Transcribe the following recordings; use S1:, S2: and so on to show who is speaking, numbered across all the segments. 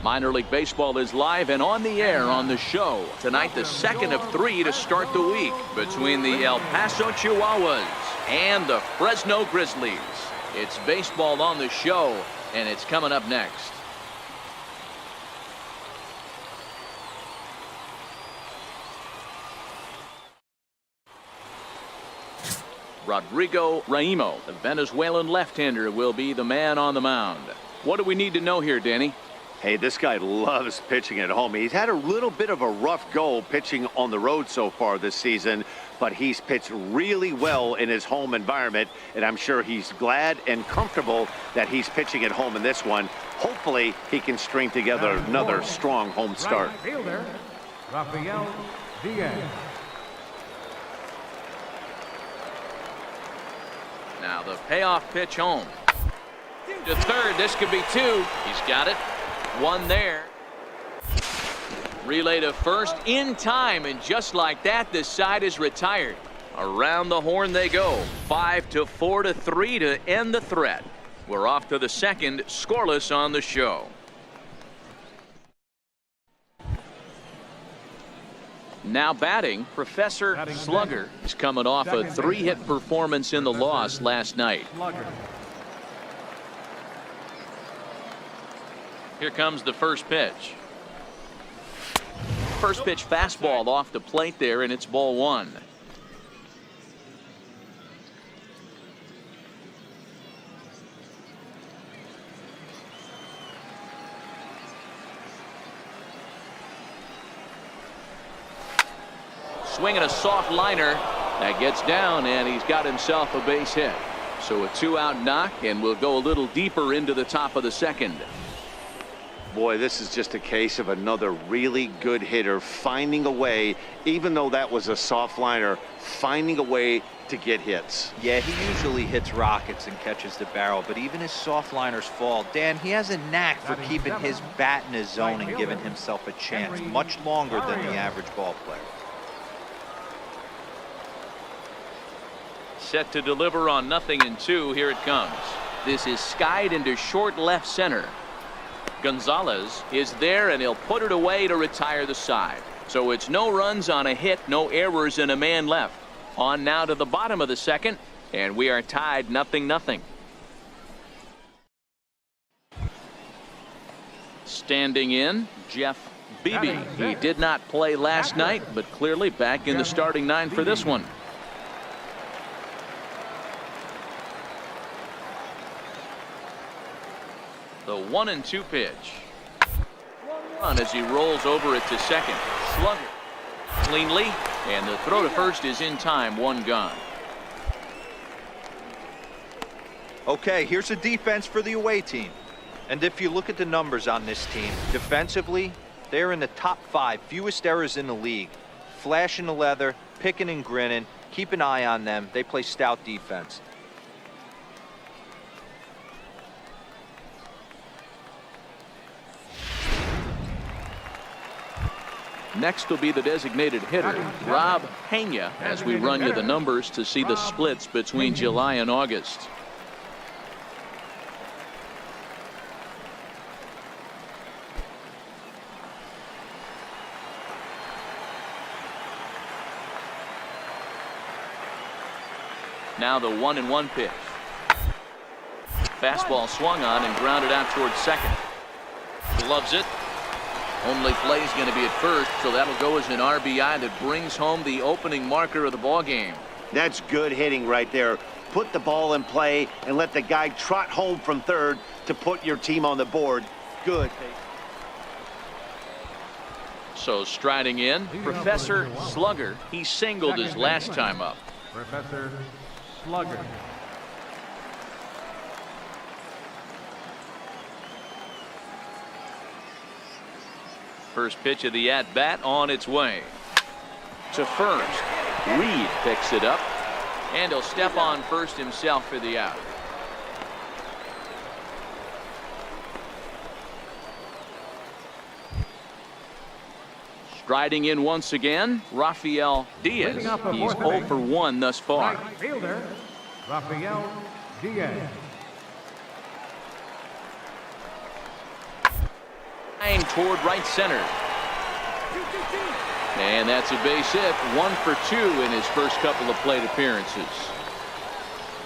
S1: Minor League Baseball is live and on the air on the show. Tonight, the second of 3 to start the week between the El Paso Chihuahuas and the Fresno Grizzlies. It's baseball on the show, and it's coming up next. Rodrigo Raimo, the Venezuelan left-hander, will be the man on the mound. What do we need to know here, Danny?
S2: Hey, this guy loves pitching at home. He's had a little bit of a rough go pitching on the road so far this season, but he's pitched really well in his home environment, and I'm sure he's glad and comfortable that he's pitching at home in this one. Hopefully, he can string together another strong home start.
S3: Right fielder, Rafael Diaz.
S1: Now the payoff pitch home. To third, this could be 2. He's got it. 1 there. Relay to first in time, and just like that, this side is retired. Around the horn they go. 5-4 to 3 to end the threat. We're off to the second, scoreless on the show. Now batting, Professor Slugger is coming off a 3-hit performance in the loss last night. Here comes the first pitch. First pitch fastball off the plate there, and it's ball 1. Swinging a soft liner that gets down, and he's got himself a base hit. So a 2-out knock, and we'll go a little deeper into the top of the second.
S2: Boy, this is just a case of another really good hitter finding a way, even though that was a soft liner, finding a way to get hits.
S4: Yeah, he usually hits rockets and catches the barrel, but even his soft liners fall. Dan, he has a knack for keeping his bat in his zone and giving himself a chance much longer than the average ball player.
S1: Set to deliver on 0-2. Here it comes. This is skied into short left center. Gonzalez is there, and he'll put it away to retire the side. So it's no runs on a hit, no errors, and a man left. On now to the bottom of the second, and we are tied 0-0. Standing in, Jeff Beebe. He did not play last night, but clearly back in the starting 9 for this one. The 1-2 pitch. Run as he rolls over it to second. Slugger cleanly, and the throw to first is in time. 1 gone.
S4: Okay, here's a defense for the away team. And if you look at the numbers on this team, defensively, they're in the top 5 fewest errors in the league. Flashing the leather, picking and grinning. Keep an eye on them. They play stout defense.
S1: Next will be the designated hitter, Rob Pena, as we run you the numbers to see the splits between July and August. Now the 1-1 pitch. Fastball swung on and grounded out towards second. Gloves it. Only play is going to be at first, so that'll go as an RBI that brings home the opening marker of the ball game.
S2: That's good hitting right there. Put the ball in play and let the guy trot home from third to put your team on the board. Good.
S1: So striding in, Professor Slugger. He singled his last time up.
S3: Professor Slugger.
S1: First pitch of the at-bat on its way. To first. Reed picks it up, and he'll step on first himself for the out. Striding in once again, Rafael Diaz. He's 0 for 1 thus far.
S3: Right fielder, Rafael Diaz.
S1: line toward right center. And that's a base hit. 1 for 2 in his first couple of plate appearances.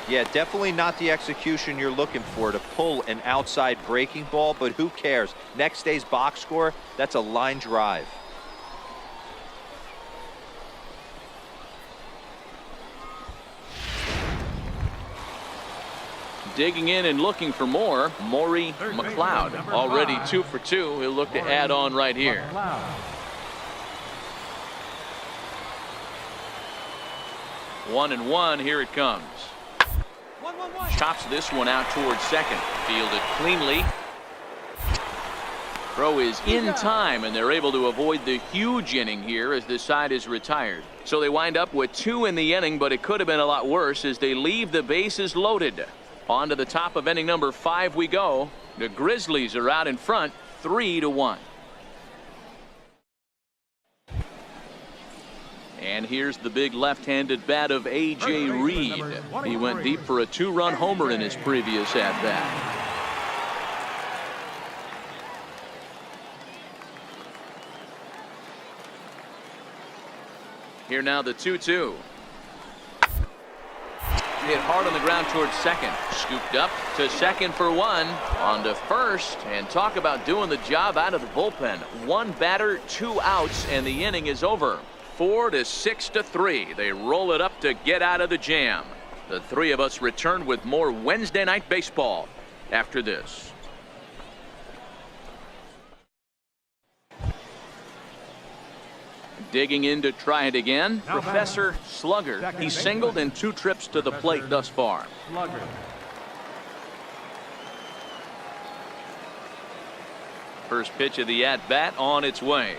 S4: Yeah, definitely not the execution you're looking for to pull an outside breaking ball, but who cares? Next day's box score, that's a line drive.
S1: Digging in and looking for more, Maury McLeod. Already 2 for 2. He'll look to add on right here. 1-1. Here it comes. Chops this one out towards second. Fielded cleanly. Throw is in time, and they're able to avoid the huge inning here as this side is retired. So they wind up with 2 in the inning, but it could have been a lot worse as they leave the bases loaded. On to the top of inning number 5 we go. The Grizzlies are out in front, 3-1. And here's the big left-handed bat of A.J. Reed. He went deep for a 2-run homer in his previous at-bat. Here now the 2-2. Hit hard on the ground towards second. Scooped up to second for 1. On to first. And talk about doing the job out of the bullpen. 1 batter, 2 outs, and the inning is over. 4-6-3. They roll it up to get out of the jam. The 3 of us return with more Wednesday night baseball after this. Digging in to try it again, Professor Slugger. He's singled in 2 trips to the plate thus far. First pitch of the at-bat on its way.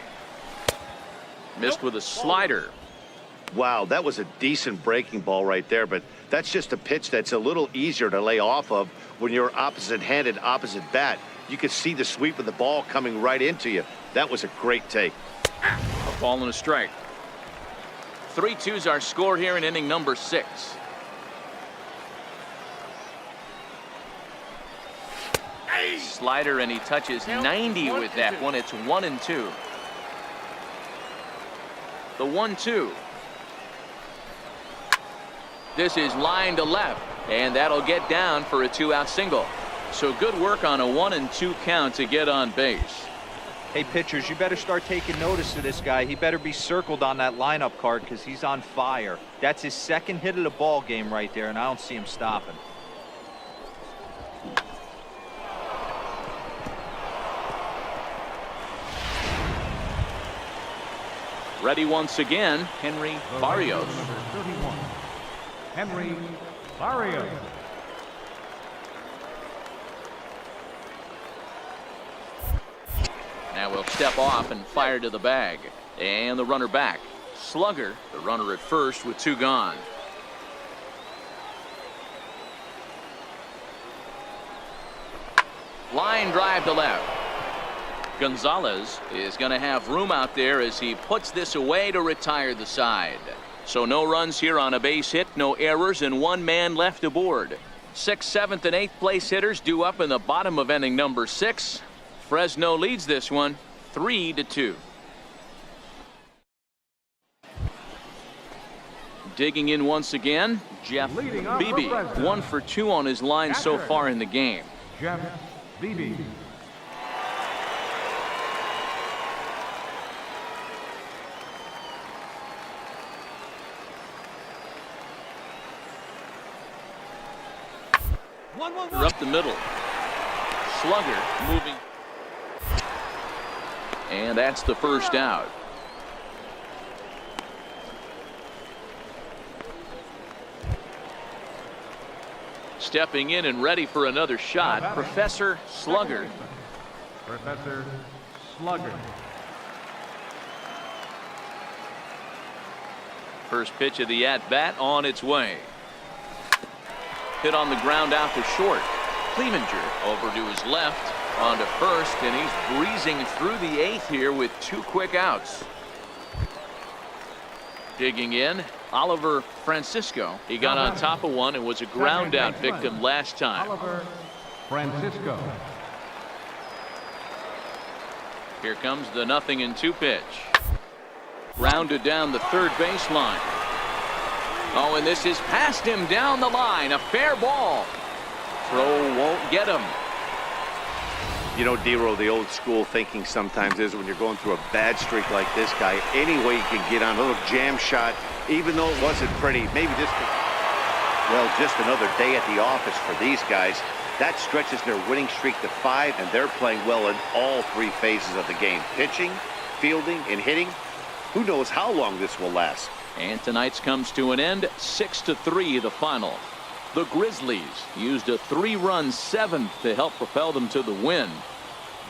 S1: Missed with a slider.
S2: Wow, that was a decent breaking ball right there, but that's just a pitch that's a little easier to lay off of when you're opposite-handed, opposite bat. You could see the sweep of the ball coming right into you. That was a great take.
S1: A ball and a strike. 3-2's our score here in inning number 6. Slider, and he touches 90 with that one. It's 1-2. The 1-2. This is line to left, and that'll get down for a 2-out single. So good work on a 1-2 count to get on base.
S4: Hey, pitchers, you better start taking notice of this guy. He better be circled on that lineup card because he's on fire. That's his 2nd hit of the ball game right there, and I don't see him stopping.
S1: Ready once again, Henry Barrios.
S3: Henry Barrios.
S1: Now we'll step off and fire to the bag. And the runner back. Slugger, the runner at first with 2 gone. Line drive to left. Gonzalez is going to have room out there as he puts this away to retire the side. So no runs here on a base hit, no errors, and 1 man left aboard. 6th, 7th, and 8th place hitters due up in the bottom of inning number 6. Fresno leads this one 3-2. Digging in once again, Jeff Beebe. 1 for 2 on his line so far in the game.
S3: Jeff Beebe.
S1: They're up the middle. Slugger moving. And that's the first out. Stepping in and ready for another shot, Professor Slugger.
S3: Professor Slugger.
S1: First pitch of the at-bat on its way. Hit on the ground out to short. Clevenger over to his left, on to first, and he's breezing through the 8th here with 2 quick outs. Digging in, Oliver Francisco. He got on top of one and was a ground out victim last time.
S3: Oliver Francisco.
S1: Here comes the 0-2 pitch. Rounded down the third baseline. Oh, and this is past him down the line. A fair ball. Throw won't get him.
S2: You know, Dero, the old school thinking sometimes is when you're going through a bad streak like this guy, any way you can get on a little jam shot, even though it wasn't pretty, maybe just another day at the office for these guys. That stretches their winning streak to 5, and they're playing well in all 3 phases of the game. Pitching, fielding, and hitting. Who knows how long this will last?
S1: And tonight's comes to an end, 6-3 the final. The Grizzlies used a 3-run 7th to help propel them to the win.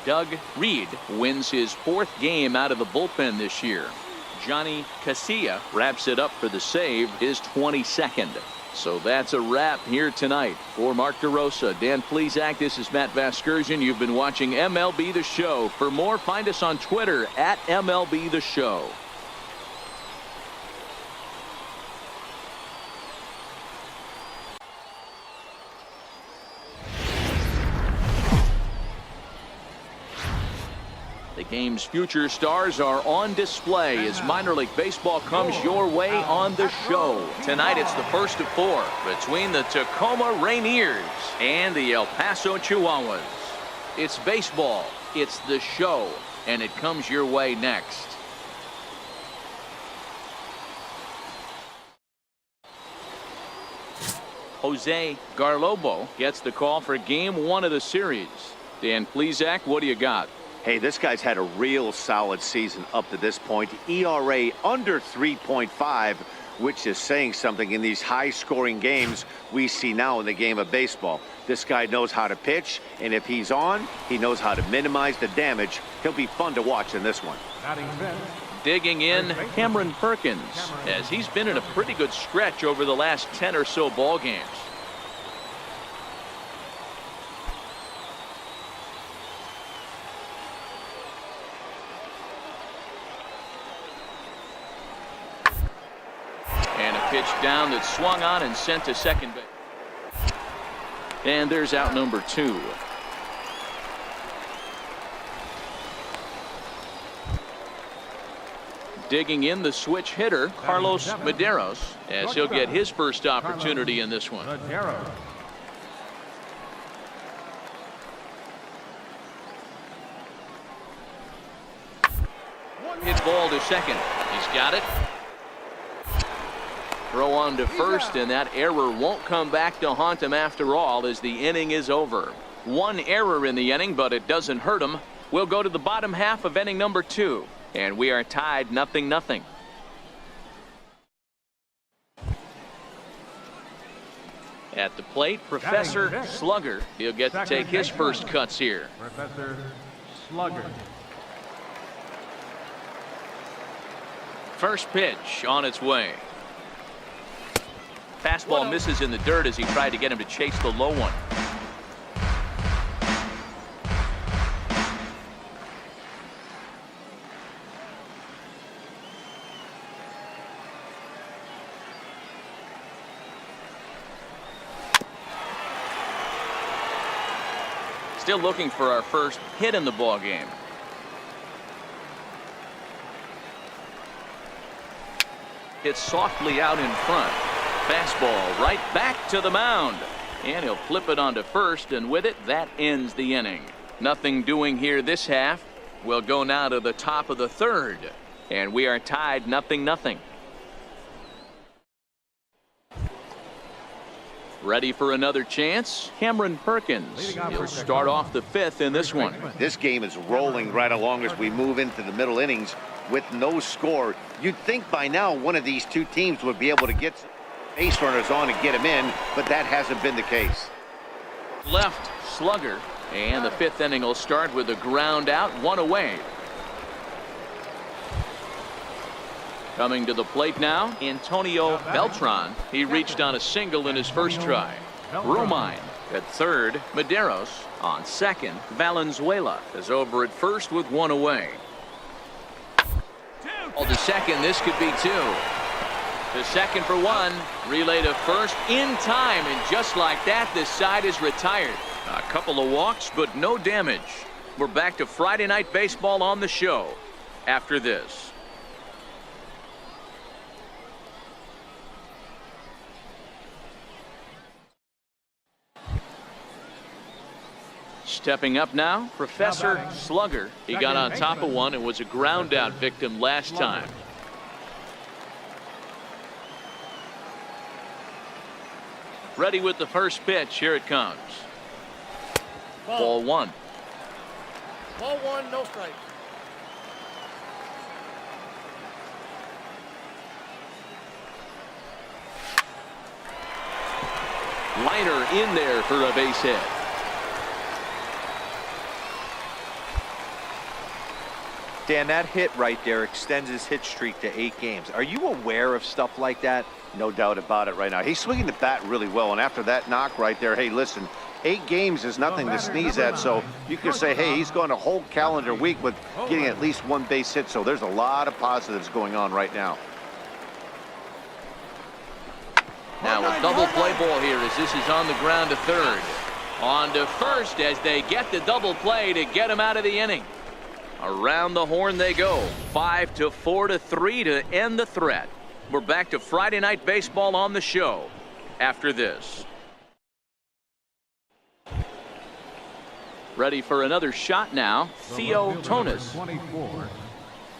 S1: Doug Reed wins his 4th game out of the bullpen this year. Johnny Casilla wraps it up for the save, his 22nd. So that's a wrap here tonight. For Mark DeRosa, Dan Plesac, this is Matt Vasgersian. You've been watching MLB The Show. For more, find us on Twitter at MLB The Show. The game's future stars are on display as minor league baseball comes your way on the show. Tonight it's the first of 4 between the Tacoma Rainiers and the El Paso Chihuahuas. It's baseball, it's the show, and it comes your way next. Jose Garlobo gets the call for game 1 of the series. Dan Plesac, what do you got?
S2: Hey, this guy's had a real solid season up to this point. ERA under 3.5, which is saying something in these high-scoring games we see now in the game of baseball. This guy knows how to pitch, and if he's on, he knows how to minimize the damage. He'll be fun to watch in this one.
S1: Digging in, Cameron Perkins, as he's been in a pretty good stretch over the last 10 or so ball games. And a pitch down that swung on and sent to second base. And there's out number 2. Digging in, the switch hitter, Carlos Medeiros, as he'll get his first opportunity in this one. Hit ball to second. He's got it. Throw on to first, and that error won't come back to haunt him after all as the inning is over. 1 error in the inning, but it doesn't hurt him. We'll go to the bottom half of inning number 2. And we are tied 0-0. At the plate, Professor Slugger. He'll get to take his first cuts here.
S3: Professor Slugger.
S1: First pitch on its way. Fastball misses in the dirt as he tried to get him to chase the low one. Still looking for our first hit in the ball game. Hits softly out in front. Fastball right back to the mound. And he'll flip it onto first, and with it, that ends the inning. Nothing doing here this half. We'll go now to the top of the 3rd. And we are tied 0-0. Ready for another chance? Cameron Perkins. He'll start off the 5th in this one.
S2: This game is rolling right along as we move into the middle innings with no score. You'd think by now one of these 2 teams would be able to get base runners on and get them in, but that hasn't been the case.
S1: Left Slugger, and the 5th inning will start with a ground out, 1 away. Coming to the plate now, Antonio Beltran. He reached on a single in his first try. Romine at 3rd. Medeiros on 2nd. Valenzuela is over at 1st with 1 away. All to 2nd. This could be 2. To 2nd for 1. Relay to 1st in time, and just like that, this side is retired. A couple of walks, but no damage. We're back to Friday Night Baseball on the show after this. Stepping up now, Professor Slugger. He got on top of one and was a ground out victim last time. Ready with the first pitch. Here it comes. Ball one.
S5: Ball one, no strike.
S1: Liner in there for a base hit.
S4: Dan, that hit right there extends his hit streak to 8 games. Are you aware of stuff like that?
S2: No doubt about it right now. He's swinging the bat really well, and after that knock right there, hey, listen, 8 games is nothing to sneeze at, so you can say, hey, he's going a whole calendar week with getting at least 1 base hit, so there's a lot of positives going on right now.
S1: Now a double play ball here as this is on the ground to third. On to first as they get the double play to get him out of the inning. Around the horn they go. 5-4-3 to end the threat. We're back to Friday Night Baseball on the show after this. Ready for another shot now. Theo Tonis.
S3: 24.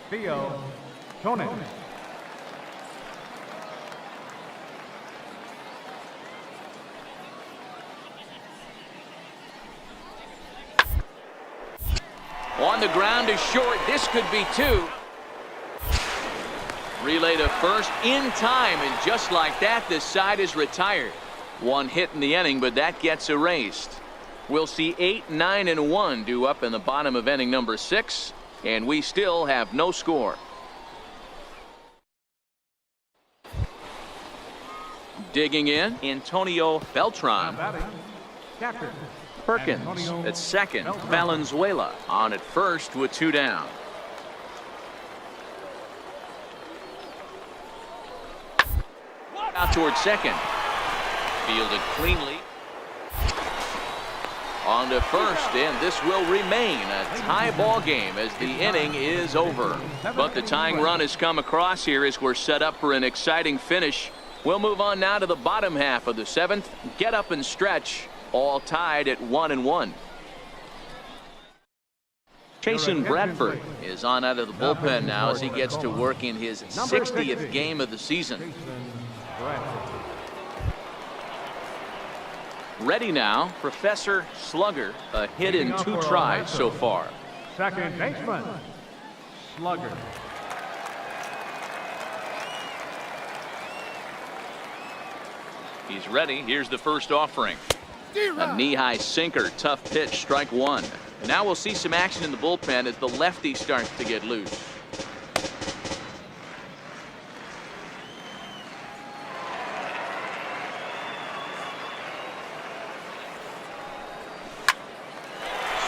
S3: Theo Tonis.
S1: On the ground is short. This could be 2. Relay to first in time, and just like that, this side is retired. 1 hit in the inning, but that gets erased. We'll see 8, 9, and 1 due up in the bottom of inning number 6, and we still have no score. Digging in, Antonio Beltran.
S3: Captain.
S1: Perkins at second. Valenzuela on at first with 2 down. Out towards second. Fielded cleanly. On to first, and this will remain a tie ball game as the inning is over. But the tying run has come across here as we're set up for an exciting finish. We'll move on now to the bottom half of the 7th. Get up and stretch. All tied at 1-1. Jason Bradford is on out of the bullpen now as he gets to work in his 60th game of the season. Ready now, Professor Slugger. A hit in 2 tries so far.
S3: Second baseman, Slugger.
S1: He's ready. Here's the first offering. A knee-high sinker, tough pitch, strike 1. And now we'll see some action in the bullpen as the lefty starts to get loose.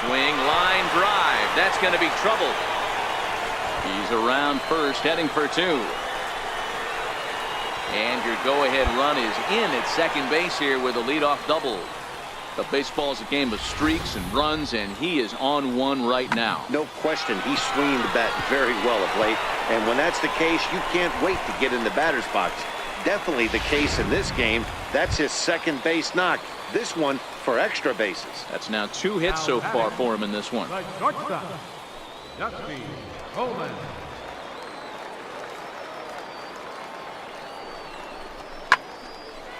S1: Swing, line, drive. That's going to be trouble. He's around first, heading for 2. And your go-ahead run is in at second base here with a leadoff double. But baseball is a game of streaks and runs, and he is on one right now.
S2: No question, he's swinging the bat very well of late. And when that's the case, you can't wait to get in the batter's box. Definitely the case in this game. That's his second base knock. This one for extra bases.
S1: That's now 2 hits so far for him in this one.
S3: The shortstop, Dusty Coleman.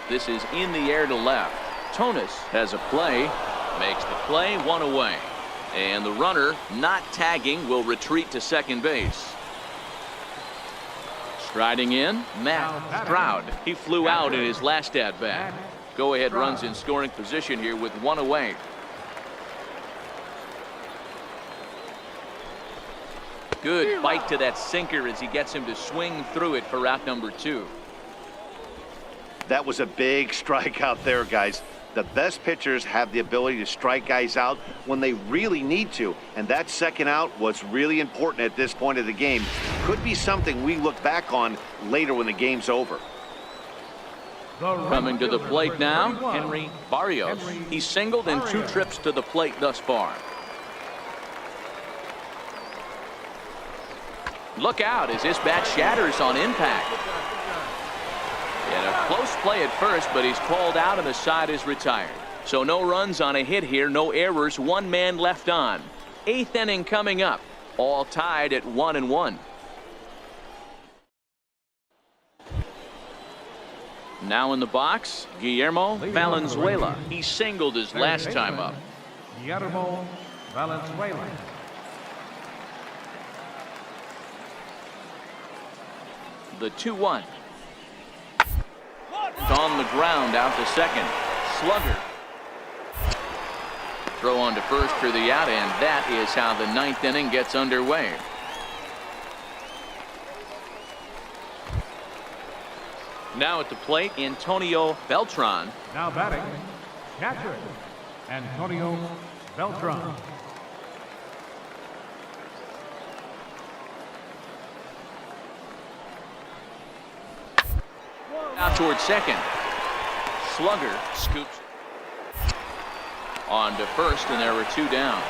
S1: This is in the air to left. Tonis has a play, makes the play, 1 away. And the runner, not tagging, will retreat to second base. Striding in, Matt Stroud. He flew out in his last at-bat. Go-ahead runs in scoring position here with 1 away. Good bite to that sinker as he gets him to swing through it for out number 2.
S2: That was a big strikeout there, guys. The best pitchers have the ability to strike guys out when they really need to, and that second out was really important at this point of the game. Could be something we look back on later when the game's over.
S1: Coming to the plate now, Henry Barrios. He's singled in 2 trips to the plate thus far. Look out as this bat shatters on impact. And a close play at first, but he's called out and the side is retired. So no runs on a hit here, no errors, one man left on. 8th inning coming up, all tied at 1-1. Now in the box, Guillermo Valenzuela. He singled his last time up.
S3: Guillermo Valenzuela.
S1: The 2-1. On the ground out to second. Slugger. Throw on to first for the out, and that is how the 9th inning gets underway. Now at the plate, Antonio Beltran.
S3: Now batting, catcher, Antonio Beltran.
S1: Out towards second. Slugger scoops on to first, and there were 2 down.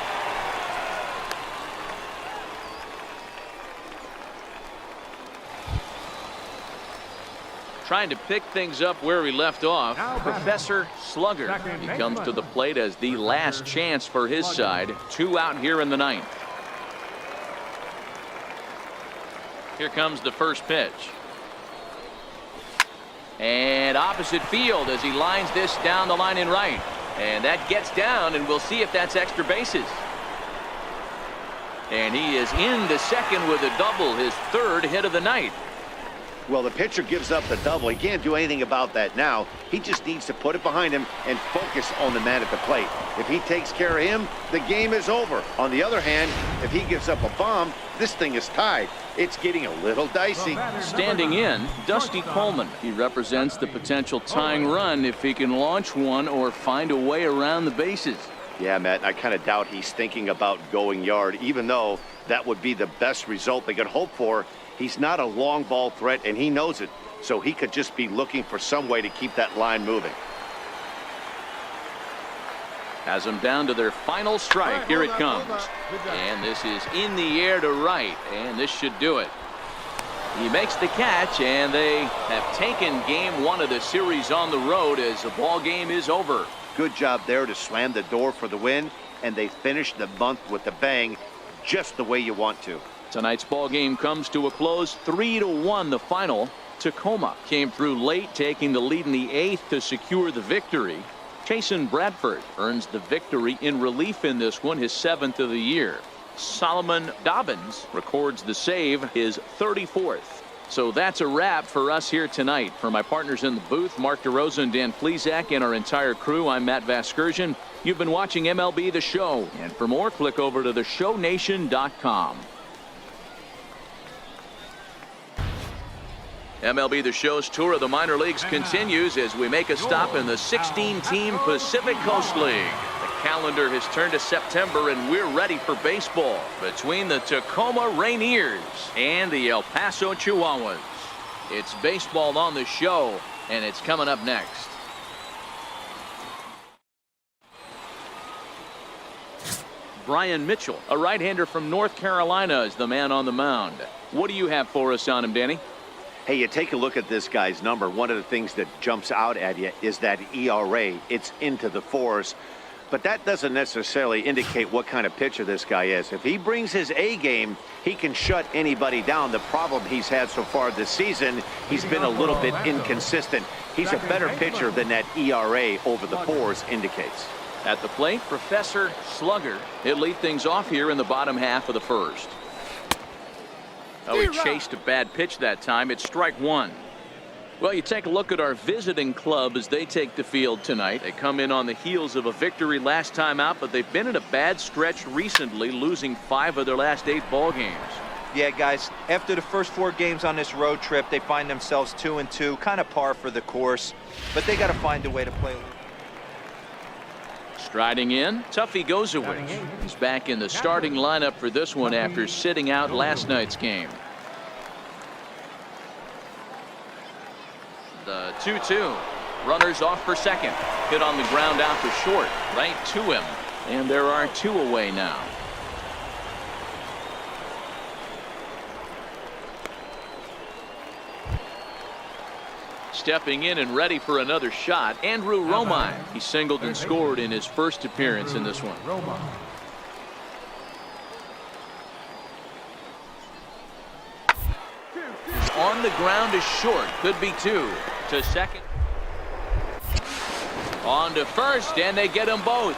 S1: Trying to pick things up where we left off, Professor Slugger. He comes to the plate as the last chance for his side. 2 out here in the 9th. Here comes the first pitch. And opposite field as he lines this down the line in right. And that gets down, and we'll see if that's extra bases. And he is into second with a double, his 3rd hit of the night.
S2: Well, the pitcher gives up the double. He can't do anything about that now. He just needs to put it behind him and focus on the man at the plate. If he takes care of him, the game is over. On the other hand, if he gives up a bomb, this thing is tied. It's getting a little dicey.
S1: Standing in, Dusty Coleman. He represents the potential tying run if he can launch one or find a way around the bases.
S2: Yeah, Matt, I kind of doubt he's thinking about going yard, even though that would be the best result they could hope for. He's not a long ball threat, and he knows it, so he could just be looking for some way to keep that line moving.
S1: Has them down to their final strike. Here it comes. And this is in the air to right, and this should do it. He makes the catch, and they have taken game 1 of the series on the road as the ball game is over.
S2: Good job there to slam the door for the win, and they finish the month with a bang, just the way you want to.
S1: Tonight's ball game comes to a close, 3-1 the final. Tacoma came through late, taking the lead in the 8th to secure the victory. Chasen Bradford earns the victory in relief in this one, his 7th of the year. Solomon Dobbins records the save, his 34th. So that's a wrap for us here tonight. For my partners in the booth, Mark DeRosa and Dan Plesac, and our entire crew, I'm Matt Vasgersian. You've been watching MLB The Show. And for more, click over to theshownation.com. MLB The Show's tour of the minor leagues continues as we make a stop in the 16-team Pacific Coast League. The calendar has turned to September, and we're ready for baseball between the Tacoma Rainiers and the El Paso Chihuahuas. It's baseball on the show, and it's coming up next. Brian Mitchell, a right-hander from North Carolina, is the man on the mound. What do you have for us on him, Danny?
S2: Hey, you take a look at this guy's number. One of the things that jumps out at you is that ERA. It's into the 4s. But that doesn't necessarily indicate what kind of pitcher this guy is. If he brings his A game, he can shut anybody down. The problem he's had so far this season, he's been a little bit inconsistent. He's a better pitcher than that ERA over the 4s indicates.
S1: At the plate, Professor Slugger. He'll lead things off here in the bottom half of the 1st. Oh, he chased a bad pitch that time. It's strike 1. Well, you take a look at our visiting club as they take the field tonight. They come in on the heels of a victory last time out, but they've been in a bad stretch recently, losing 5 of their last 8 ball games.
S4: Yeah, guys, after the first 4 games on this road trip, they find themselves 2-2, kind of par for the course, but they got to find a way to play.
S1: Striding in, Tuffy Gozowicz. He's back in the starting lineup for this one after sitting out last night's game. The 2-2. Runners off for second. Hit on the ground out to short. Right to him. And there are 2 away now. stepping in and ready for another shot. Andrew Romine. He singled and scored in his first appearance in this one. On the ground is short. Could be two. To second. On to first, and they get them both.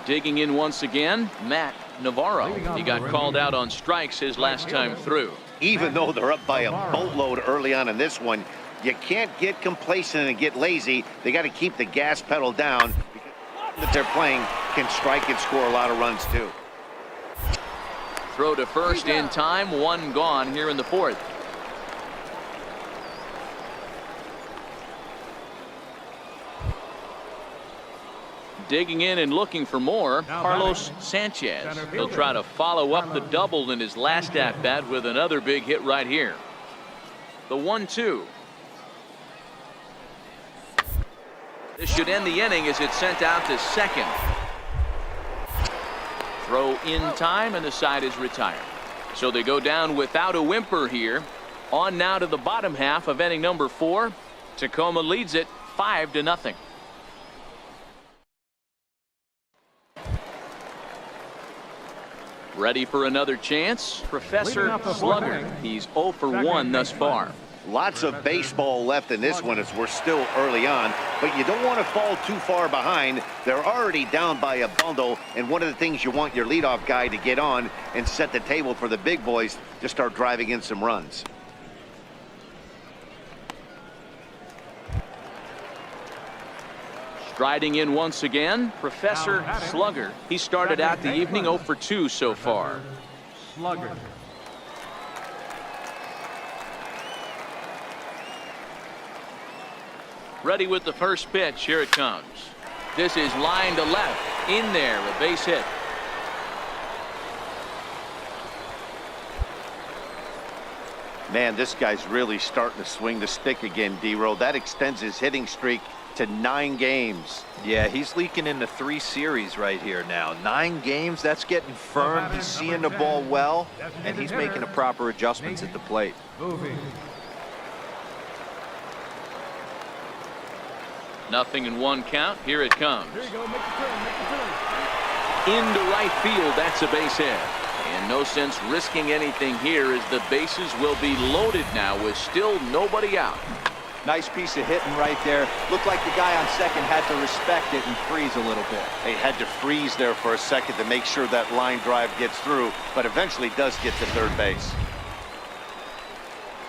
S1: Digging in once again, Matt Navarro. He got called out on strikes his last time through.
S2: Even though they're up by a boatload early on in this one, you can't get complacent and get lazy. They got to keep the gas pedal down because that they're playing can strike and score a lot of runs too.
S1: Throw to first in time, one gone here in the fourth. Digging in and looking for more, Carlos Sanchez. He'll try to follow up the double in his last at-bat with another big hit right here. The 1-2. This should end the inning as it's sent out to second. Throw in time, and the side is retired. So they go down without a whimper here. On now to the bottom half of inning number 4. Tacoma leads it 5-0. Ready for another chance? Professor Slugger. He's 0 for 1 thus far.
S2: Lots of baseball left in this one as we're still early on, but you don't want to fall too far behind. They're already down by a bundle, and one of the things you want your leadoff guy to get on and set the table for the big boys to start driving in some runs.
S1: Striding in once again, Professor Slugger. He started out the evening 0 for 2 so far.
S3: Slugger.
S1: Ready with the first pitch. Here it comes. This is line to left. In there, a base hit.
S2: Man, this guy's really starting to swing the stick again, D-Row. That extends his hitting streak to 9 games.
S4: Yeah, he's leaking into 3 series right here now. 9 games, that's getting firm. He's seeing the ball well, and he's making the proper adjustments at the plate.
S1: Nothing in 1 count. Here it comes.
S5: Here you go. Make the turn. Make the turn.
S1: Into right field. That's a base hit. And no sense risking anything here as the bases will be loaded now with still nobody out.
S4: Nice piece of hitting right there. Looked like the guy on second had to respect it and freeze a little bit.
S2: He had to freeze there for a second to make sure that line drive gets through, but eventually does get to third base.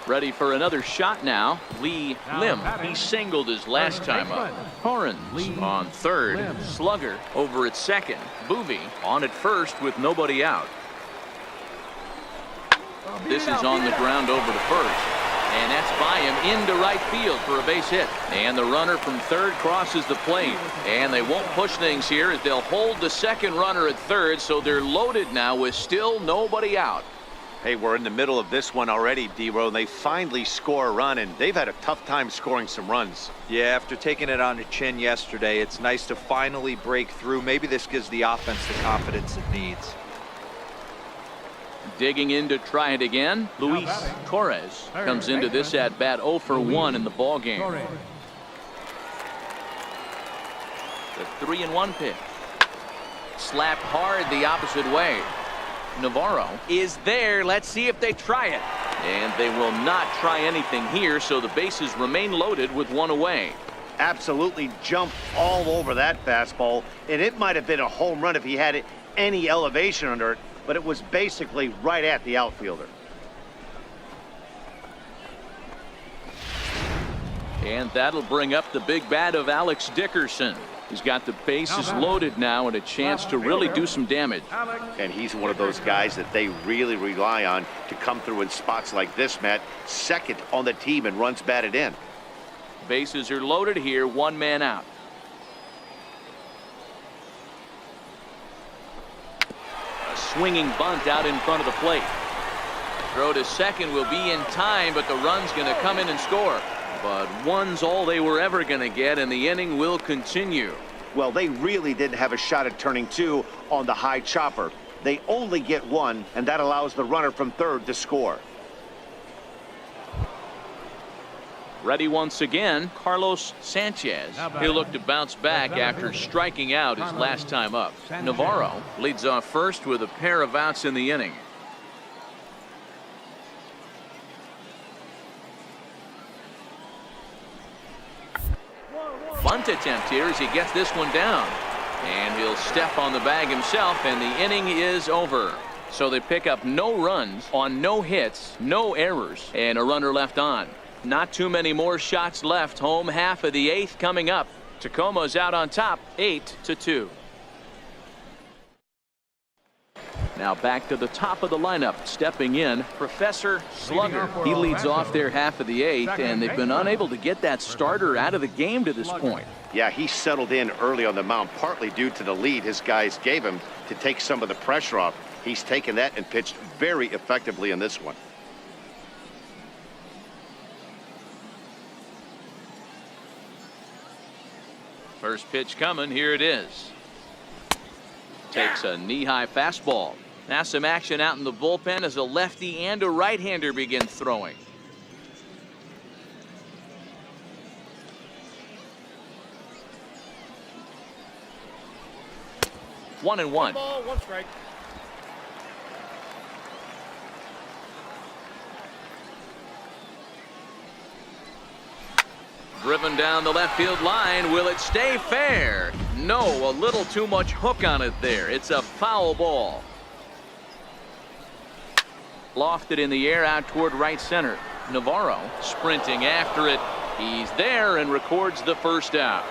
S1: Ready for another shot now. Lee Lim. He singled his last time up. Torrens on third. Slugger over at second. Boovie on at first with nobody out. This is on the ground over to first. And that's by him into right field for a base hit. And the runner from third crosses the plate. And they won't push things here as they'll hold the second runner at third, so they're loaded now with still nobody out.
S2: Hey, we're in the middle of this one already, D-Row, and they finally score a run, and they've had a tough time scoring some runs.
S4: Yeah, after taking it on the chin yesterday, it's nice to finally break through. Maybe this gives the offense the confidence it needs.
S1: Digging in to try it again. Luis Torres comes into this at bat 0 for 1 in the ball game. The 3-1 pitch. Slapped hard the opposite way. Navarro is there. Let's see if they try it. And they will not try anything here, so the bases remain loaded with 1 away.
S2: Absolutely jumped all over that fastball, and it might have been a home run if he had any elevation under it, but it was basically right at the outfielder.
S1: And that'll bring up the big bat of Alex Dickerson. He's got the bases loaded now and a chance to really do some damage.
S2: And he's one of those guys that they really rely on to come through in spots like this, Matt. Second on the team and runs batted in.
S1: Bases are loaded here, 1 man out. A swinging bunt out in front of the plate. Throw to second will be in time, but the run's going to come in and score. But 1's all they were ever going to get, and the inning will continue.
S2: Well, they really didn't have a shot at turning 2 on the high chopper. They only get 1, and that allows the runner from third to score.
S1: Ready once again, Carlos Sanchez. He'll look to bounce back after striking out his last time up. Navarro leads off first with a pair of outs in the inning. Bunt attempt here as he gets this one down. And he'll step on the bag himself, and the inning is over. So they pick up no runs on no hits, no errors, and a runner left on. Not too many more shots left. Home half of the 8th coming up. Tacoma's out on top, 8-2. Now back to the top of the lineup. Stepping in, Professor Slugger. He leads off their half of the 8th, and they've been unable to get that starter out of the game to this point.
S2: Yeah, he settled in early on the mound, partly due to the lead his guys gave him to take some of the pressure off. He's taken that and pitched very effectively in this one.
S1: First pitch coming. Here it is. Takes a knee-high fastball. Now some action out in the bullpen as a lefty and a right-hander begin throwing. One and one.
S5: Ball, 1 strike.
S1: Driven down the left field line. Will it stay fair? No, a little too much hook on it there. It's a foul ball. Lofted in the air out toward right center. Navarro sprinting after it. He's there and records the first out.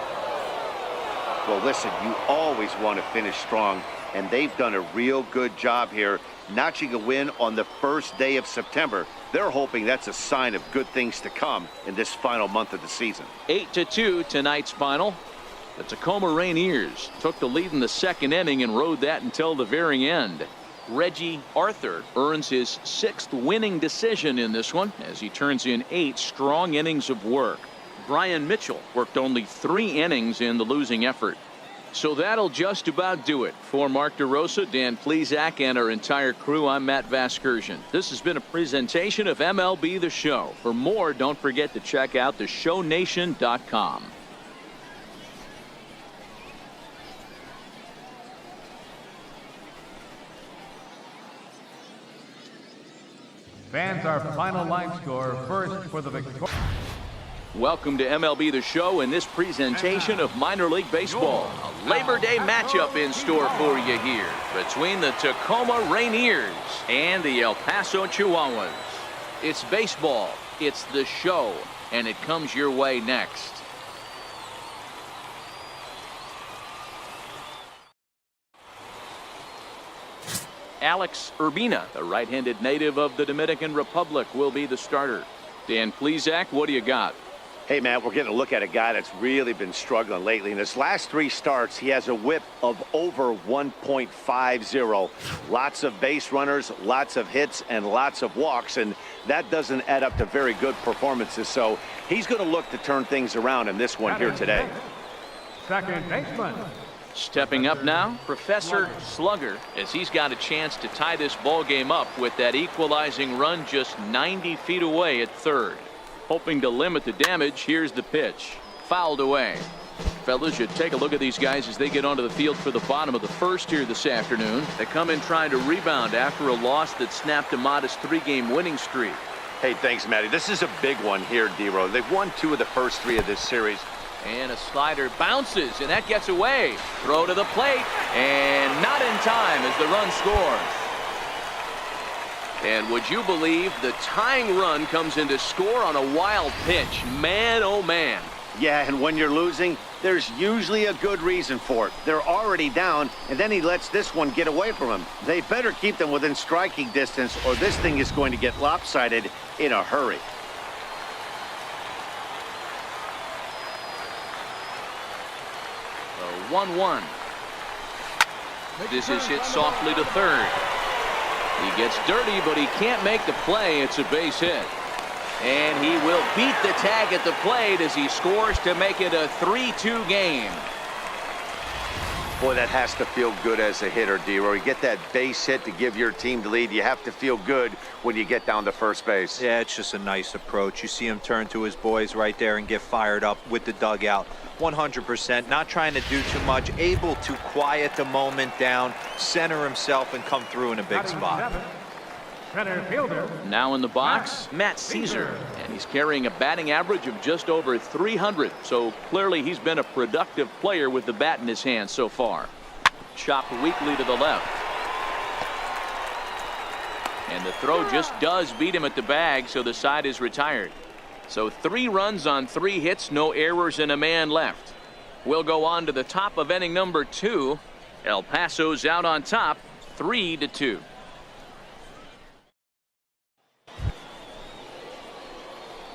S2: Well, listen, you always want to finish strong, and they've done a real good job here, notching a win on the first day of September. They're hoping that's a sign of good things to come in this final month of the season.
S1: 8-2 tonight's final. The Tacoma Rainiers took the lead in the second inning and rode that until the very end. Reggie Arthur earns his 6th winning decision in this one as he turns in 8 strong innings of work. Brian Mitchell worked only 3 innings in the losing effort. So that'll just about do it. For Mark DeRosa, Dan Plesac, and our entire crew, I'm Matt Vasgersian. This has been a presentation of MLB The Show. For more, don't forget to check out theshownation.com.
S3: Fans, our final line score first for the victory.
S1: Welcome to MLB The Show and this presentation of minor league baseball. A Labor Day matchup in store for you here between the Tacoma Rainiers and the El Paso Chihuahuas. It's baseball, it's the show, and it comes your way next. Alex Urbina, the right-handed native of the Dominican Republic, will be the starter. Dan Plesac, what do you got?
S2: Hey, Matt, we're getting a look at a guy that's really been struggling lately. In his last 3 starts, he has a whip of over 1.50. Lots of base runners, lots of hits, and lots of walks, and that doesn't add up to very good performances. So he's going to look to turn things around in this one here today.
S3: Second baseman.
S1: Stepping up now, Professor Slugger, as he's got a chance to tie this ball game up with that equalizing run just 90 feet away at third. Hoping to limit the damage, here's the pitch. Fouled away. Fellas, you take a look at these guys as they get onto the field for the bottom of the first here this afternoon. They come in trying to rebound after a loss that snapped a modest 3-game winning streak.
S2: Hey, thanks, Matty. This is a big one here, D-Row. They've won 2 of the first 3 of this series.
S1: And a slider bounces, and that gets away. Throw to the plate, and not in time as the run scores. And would you believe the tying run comes into score on a wild pitch? Man, oh man.
S2: Yeah, and when you're losing, there's usually a good reason for it. They're already down, and then he lets this one get away from him. They better keep them within striking distance, or this thing is going to get lopsided in a hurry.
S1: The 1-1. This is hit softly to third. He gets dirty, but he can't make the play. It's a base hit. And he will beat the tag at the plate as he scores to make it a 3-2 game.
S2: Boy, that has to feel good as a hitter, D-Roy. You get that base hit to give your team the lead. You have to feel good when you get down to first base.
S4: Yeah, it's just a nice approach. You see him turn to his boys right there and get fired up with the dugout. 100%, not trying to do too much, able to quiet the moment down, center himself, and come through in a big spot.
S3: Center fielder.
S1: Now in the box, Matt Caesar, and he's carrying a batting average of just over 300. So clearly he's been a productive player with the bat in his hand so far. Chopped weakly to the left. And the throw just does beat him at the bag, so the side is retired. So 3 runs on 3 hits, no errors, and a man left. We'll go on to the top of inning number 2. El Paso's out on top, 3-2.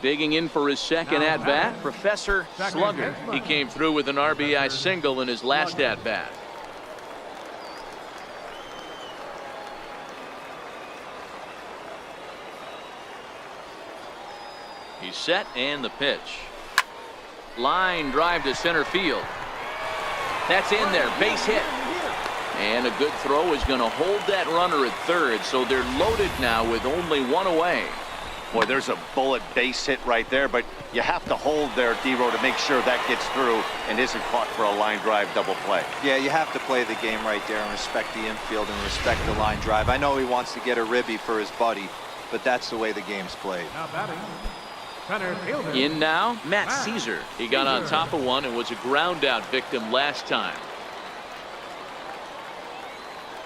S1: Digging in for his second at-bat, Professor Slugger. He came through with an RBI single in his last at-bat. He's set, and the pitch. Line drive to center field. That's in there, base hit. And a good throw is going to hold that runner at third, so they're loaded now with only 1 away.
S2: Boy, there's a bullet base hit right there, but you have to hold there, D-Roy, to make sure that gets through and isn't caught for a line drive double play.
S4: Yeah, you have to play the game right there and respect the infield and respect the line drive. I know he wants to get a ribby for his buddy, but that's the way the game's played.
S3: Now batting. Center fielder.
S1: In now, Matt Caesar. He got on top of one and was a ground out victim last time.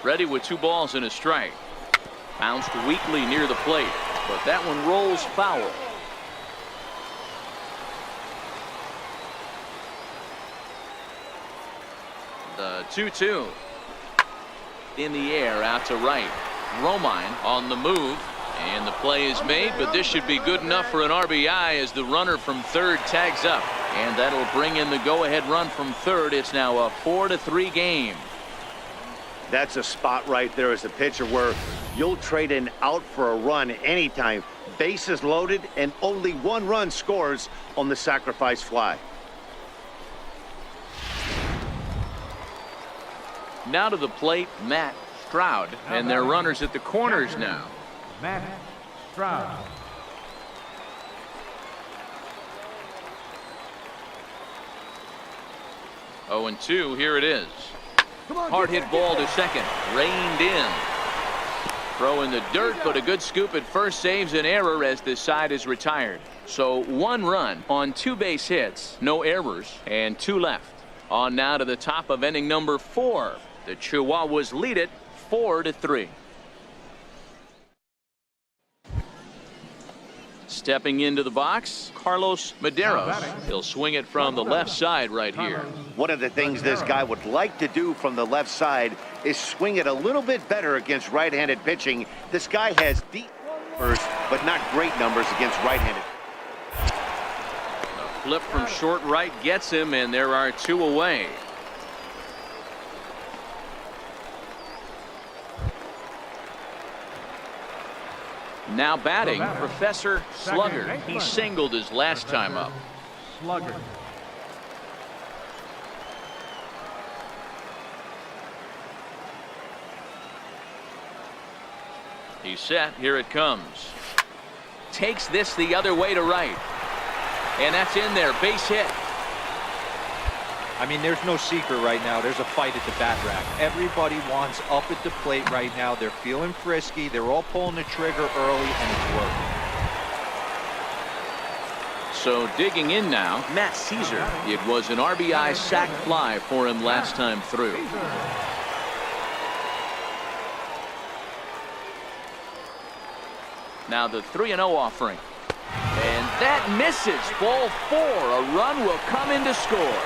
S1: Ready with 2 balls and a strike. Bounced weakly near the plate, but that one rolls foul. The 2-2. In the air, out to right. Romine on the move. And the play is made, but this should be good enough for an RBI as the runner from third tags up. And that'll bring in the go-ahead run from third. It's now a 4-3 game.
S2: That's a spot right there as a pitcher where you'll trade an out for a run anytime. Bases loaded, and only 1 run scores on the sacrifice fly.
S1: Now to the plate, Matt Stroud. And their runners at the corners now.
S3: Matt Stroud.
S1: Oh, 0-2, here it is. Hard hit ball to second, reined in. Throw in the dirt, but a good scoop at first saves an error as this side is retired. So 1 run on 2 base hits, no errors, and 2 left. On now to the top of inning number 4. The Chihuahuas lead it 4-3. Stepping into the box, Carlos Medeiros. He'll swing it from the left side right here.
S2: One of the things this guy would like to do from the left side is swing it a little bit better against right-handed pitching. This guy has deep numbers, but not great numbers against right-handed.
S1: A flip from short right gets him, and there are 2 away. Now batting, Professor Slugger. He singled his last time up.
S3: Slugger.
S1: He's set. Here it comes. Takes this the other way to right. And that's in there. Base hit.
S4: I mean, there's no secret right now. There's a fight at the bat rack. Everybody wants up at the plate right now. They're feeling frisky. They're all pulling the trigger early, and it's working.
S1: So digging in now, Matt Caesar. It was an RBI sac fly for him last time through. Now the 3-0 offering. And that misses. Ball 4. A run will come in to score.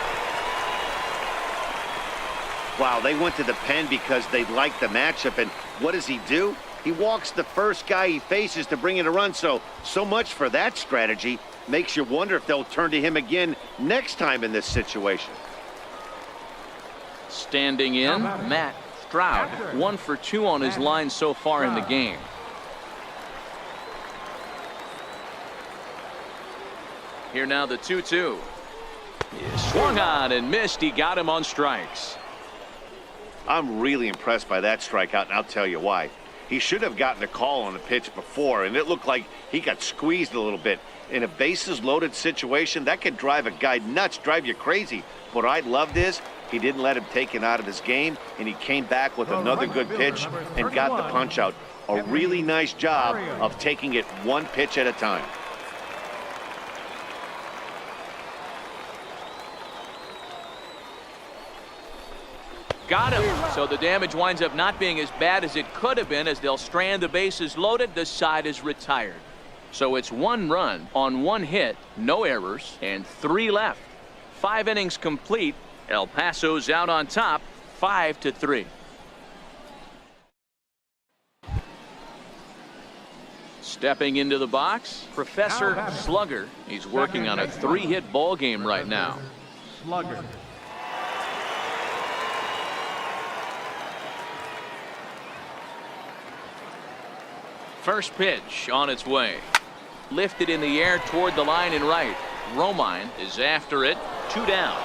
S2: Wow, they went to the pen because they liked the matchup, and what does he do? He walks the first guy he faces to bring in a run, so much for that strategy. Makes you wonder if they'll turn to him again next time in this situation.
S1: Standing in, Matt Stroud. 1 for 2 on his line so far in the game. Here now the 2-2. Swung on and missed. He got him on strikes.
S2: I'm really impressed by that strikeout, and I'll tell you why. He should have gotten a call on the pitch before, and it looked like he got squeezed a little bit. In a bases-loaded situation, that could drive a guy nuts, drive you crazy. What I loved is he didn't let him take it out of his game, and he came back with another good pitch and got the punch out. A really nice job of taking it one pitch at a time.
S1: Got him. So the damage winds up not being as bad as it could have been, as they'll strand the bases loaded. The side is retired. So it's 1 run on 1 hit, no errors, and 3 left. 5 innings complete. El Paso's out on top, 5-3. Stepping into the box, Professor Slugger. He's working on a 3-hit ball game right now.
S3: Slugger.
S1: First pitch on its way. Lifted in the air toward the line and right. Romine is after it. 2 down.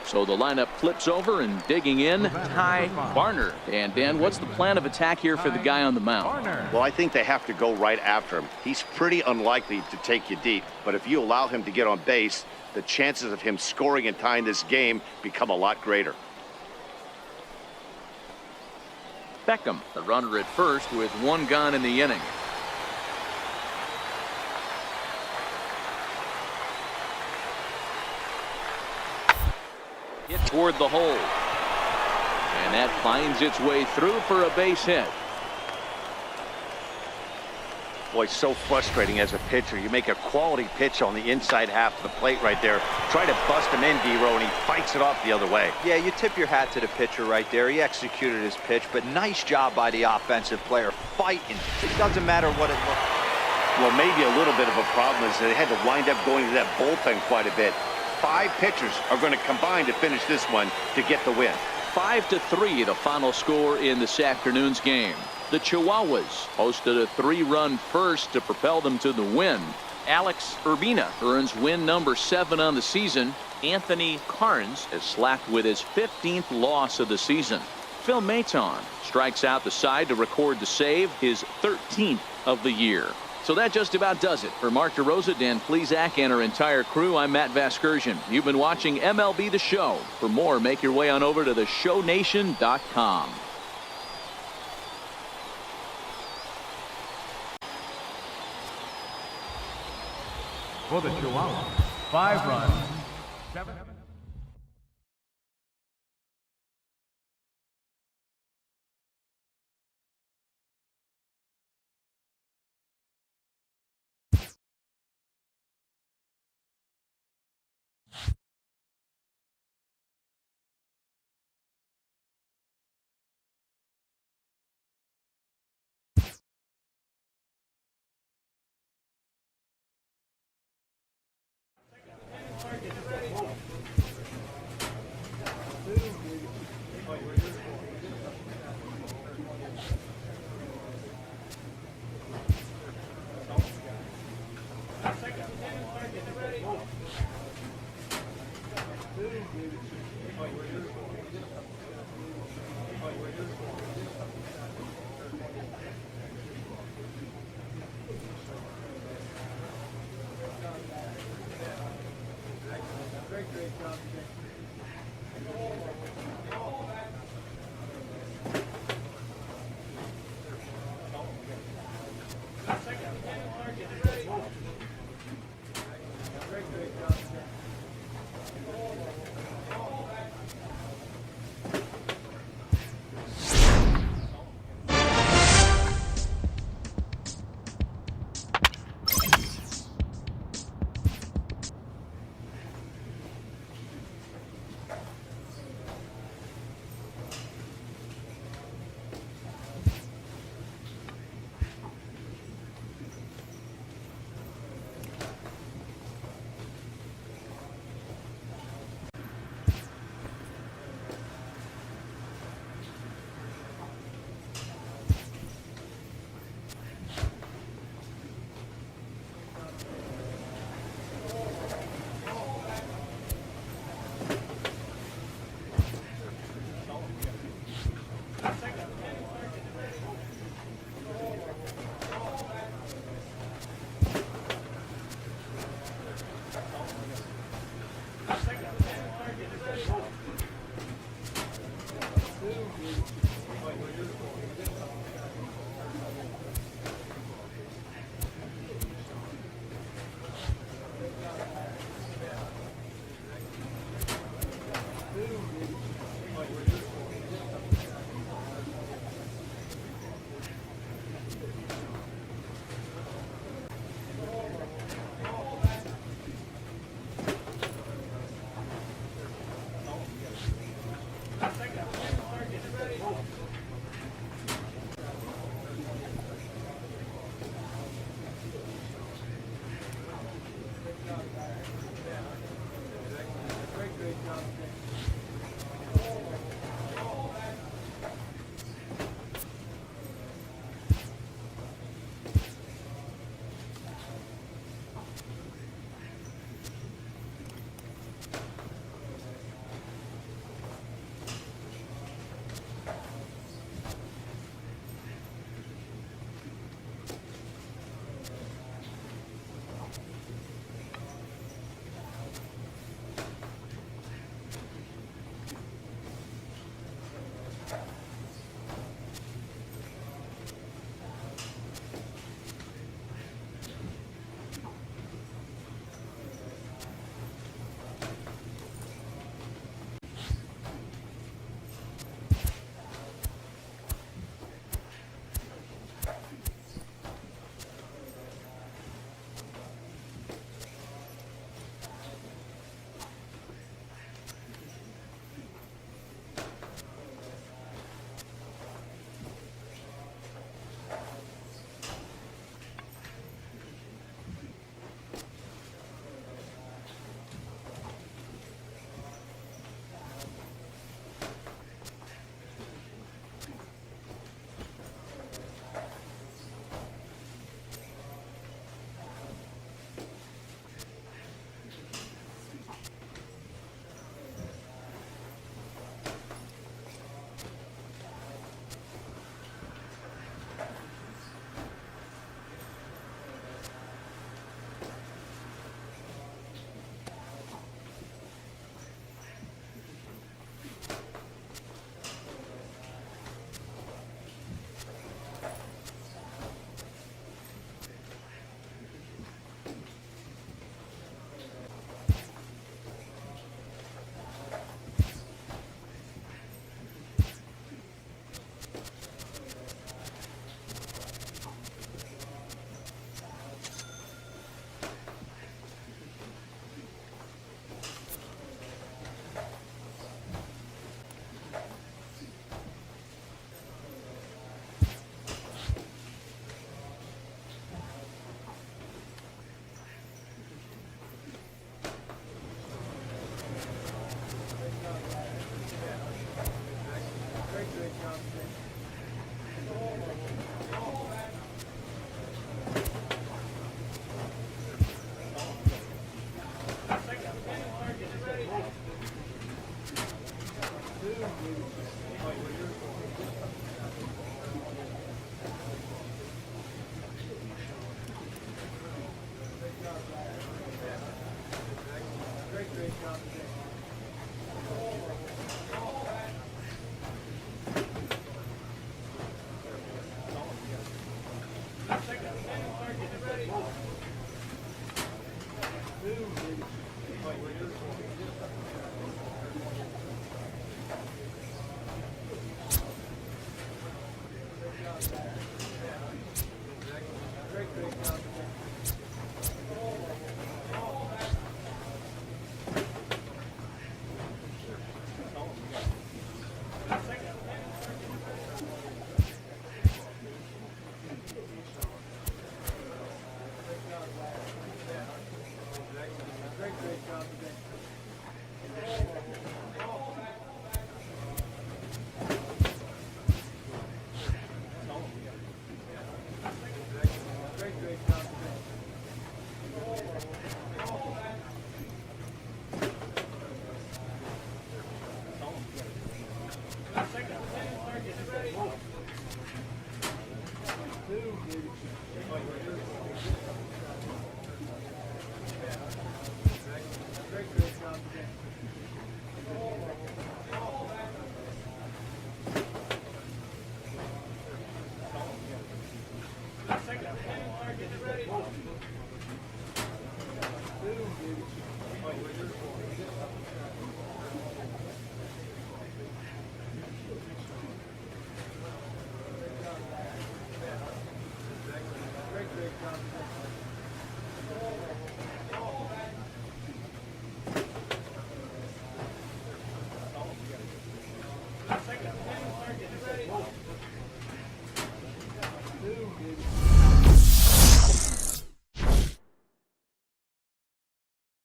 S1: So the lineup flips over, and digging in, Ty Barner. And Dan, what's the plan of attack here for the guy on the mound?
S2: Well, I think they have to go right after him. He's pretty unlikely to take you deep, but if you allow him to get on base, the chances of him scoring and tying this game become a lot greater.
S1: Beckham, the runner at first, with 1 gone in the inning. Hit toward the hole. And that finds its way through for a base hit.
S2: Boy, so frustrating as a pitcher. You make a quality pitch on the inside half of the plate right there. Try to bust him in, D-Row, and he fights it off the other way.
S4: Yeah, you tip your hat to the pitcher right there. He executed his pitch, but nice job by the offensive player fighting. It doesn't matter what it looks like.
S2: Well, maybe a little bit of a problem is they had to wind up going to that bullpen quite a bit. 5 pitchers are going to combine to finish this one to get the win.
S1: 5-3, the final score in this afternoon's game. The Chihuahuas posted a 3-run first to propel them to the win. Alex Urbina earns win number 7 on the season. Anthony Carnes is slapped with his 15th loss of the season. Phil Maton strikes out the side to record the save, his 13th of the year. So that just about does it. For Mark DeRosa, Dan Plesac, and our entire crew, I'm Matt Vasgersian. You've been watching MLB The Show. For more, make your way on over to theshownation.com.
S3: For the Chihuahuas, 5 runs, 7.